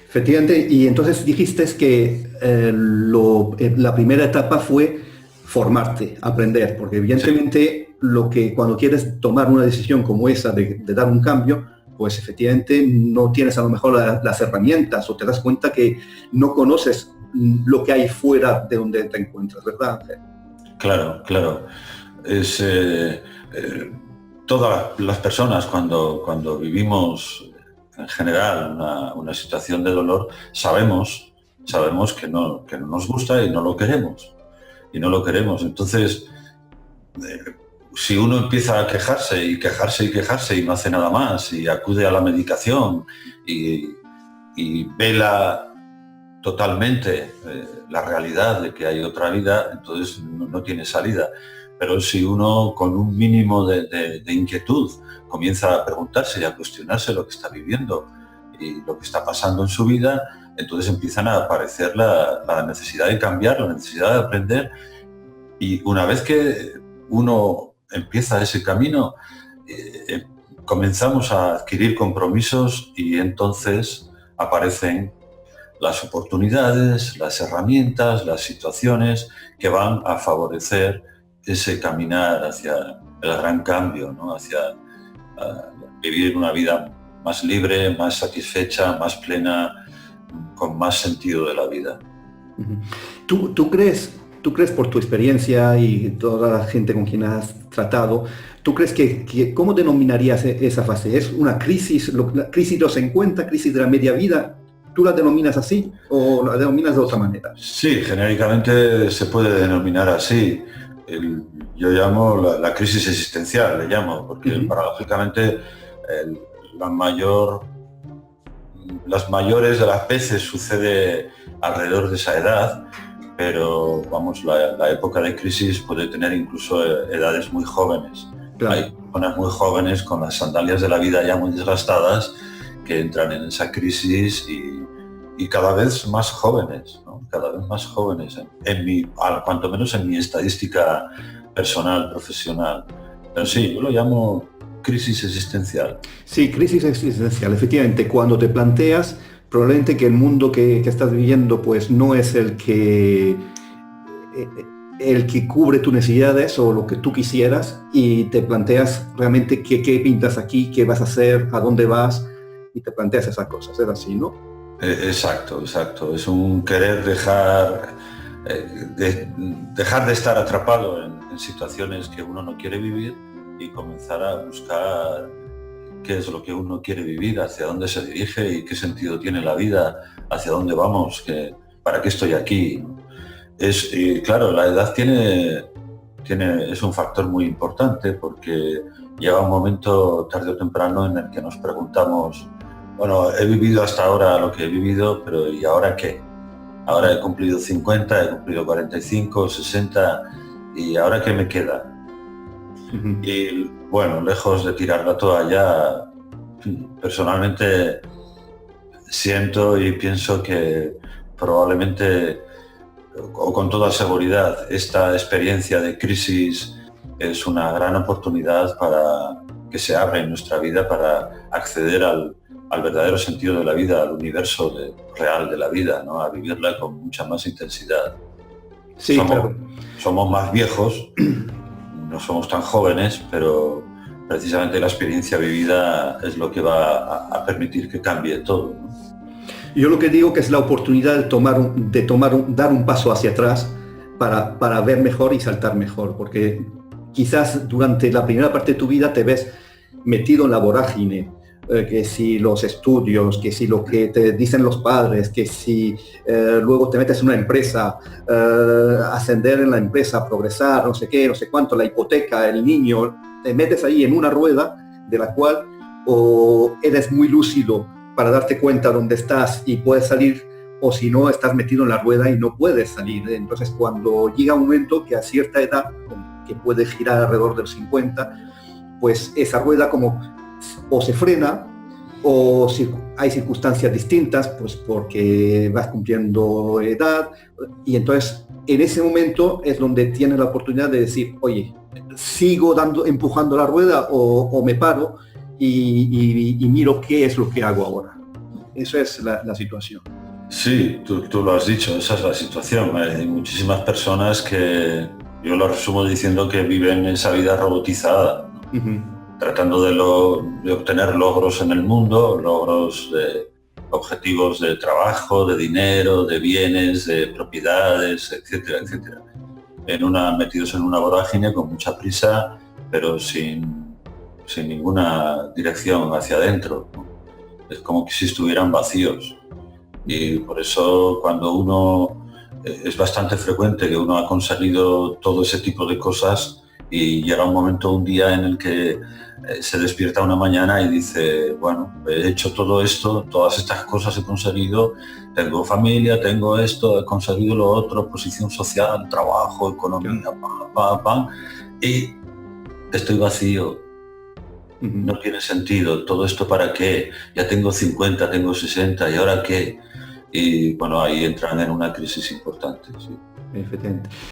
Efectivamente, y entonces dijiste que la primera etapa fue formarte, aprender, porque Sí, evidentemente lo que cuando quieres tomar una decisión como esa de dar un cambio, pues efectivamente no tienes a lo mejor las herramientas o te das cuenta que no conoces lo que hay fuera de donde te encuentras, ¿verdad, Ángel? claro, claro. Es, eh, todas las personas cuando vivimos en general una situación de dolor, sabemos que no nos gusta y no lo queremos. Y no lo queremos. Entonces, si uno empieza a quejarse y quejarse y quejarse y no hace nada más y acude a la medicación y, y vela totalmente la realidad de que hay otra vida, entonces no tiene salida. Pero si uno con un mínimo de inquietud comienza a preguntarse y a cuestionarse lo que está viviendo y lo que está pasando en su vida, entonces empiezan a aparecer la necesidad de cambiar, la necesidad de aprender. Y una vez que uno empieza ese camino, eh, comenzamos a adquirir compromisos y entonces aparecen las oportunidades, las herramientas, las situaciones que van a favorecer ese caminar hacia el gran cambio, ¿no? Hacia vivir una vida más libre, más satisfecha, más plena, con más sentido de la vida. Ujú. ¿Tú crees por tu experiencia y toda la gente con quien has tratado, tú crees cómo denominarías esa fase? ¿Es una crisis, la crisis de los 50, crisis de la media vida? ¿Tú la denominas así o la denominas de otra manera? Sí, genéricamente se puede denominar así. El- yo llamo la crisis existencial, le llamo, porque Ujú. paradójicamente el- la mayor, las mayores de las veces sucede alrededor de esa edad, pero vamos, la época de crisis puede tener incluso edades muy jóvenes. Hay Claro. personas muy jóvenes con las sandalias de la vida ya muy desgastadas que entran en esa crisis y cada vez más jóvenes, ¿no? Cada vez más jóvenes, cuanto menos en mi estadística personal, profesional. Pero sí, yo lo llamo crisis existencial. Sí, crisis existencial. Efectivamente, cuando te planteas probablemente que el mundo que estás viviendo pues no es el que cubre tus necesidades o lo que tú quisieras y te planteas realmente qué pintas aquí, qué vas a hacer, a dónde vas y te planteas esas cosas. Es así, ¿no? Exacto, exacto. Es un querer dejar de estar atrapado en situaciones que uno no quiere vivir y comenzar a buscar qué es lo que uno quiere vivir, hacia dónde se dirige y qué sentido tiene la vida, hacia dónde vamos, para qué estoy aquí. Y claro, la edad es un factor muy importante porque llega un momento tarde o temprano en el que nos preguntamos, bueno, he vivido hasta ahora lo que he vivido, pero ¿y ahora qué? Ahora he cumplido 50, he cumplido 45, 60, ¿y ahora qué me queda? Ujú. Y bueno, lejos de tirar la toalla, personalmente siento y pienso que probablemente, o con toda seguridad, esta experiencia de crisis es una gran oportunidad para que se abra en nuestra vida para acceder al verdadero sentido de la vida, al universo real de la vida, ¿no? A vivirla con mucha más intensidad. Sí, Somos, claro. somos más viejos, no somos tan jóvenes, pero precisamente la experiencia vivida es lo que va a permitir que cambie todo, ¿no? Yo lo que digo que es la oportunidad dar un paso hacia atrás para ver mejor y saltar mejor, porque quizás durante la primera parte de tu vida te ves metido en la vorágine, que si los estudios, que si lo que te dicen los padres, que si luego te metes en una empresa, ascender en la empresa, progresar, no sé qué, no sé cuánto, la hipoteca, el niño, te metes ahí en una rueda de la cual o eres muy lúcido para darte cuenta dónde estás y puedes salir, o si no, estás metido en la rueda y no puedes salir. Entonces, cuando llega un momento que a cierta edad, que puede girar alrededor de los 50, pues esa rueda como o se frena o si hay circunstancias distintas, pues porque vas cumpliendo edad y entonces en ese momento es donde tienes la oportunidad de decir, oye, sigo empujando la rueda o me paro y miro qué es lo que hago ahora. Eso es la situación. Sí, tú lo has dicho, esa es la situación. Hay muchísimas personas que yo lo resumo diciendo que viven esa vida robotizada, ¿no? Tratando de obtener logros en el mundo, logros de objetivos de trabajo, de dinero, de bienes, de propiedades, etcétera, etcétera. Metidos en una vorágine con mucha prisa, pero sin ninguna dirección hacia adentro, ¿no? Es como que si estuvieran vacíos. Y por eso cuando uno, es bastante frecuente que uno ha conseguido todo ese tipo de cosas y llega un momento, un día en el que se despierta una mañana y dice, bueno, he hecho todo esto, todas estas cosas he conseguido, tengo familia, tengo esto, he conseguido lo otro, posición social, trabajo, economía, pam, pam, pam, y estoy vacío. No tiene sentido, ¿todo esto para qué? Ya tengo 50, tengo 60, ¿y ahora qué? Y bueno, ahí entran en una crisis importante. Sí. Efectivamente.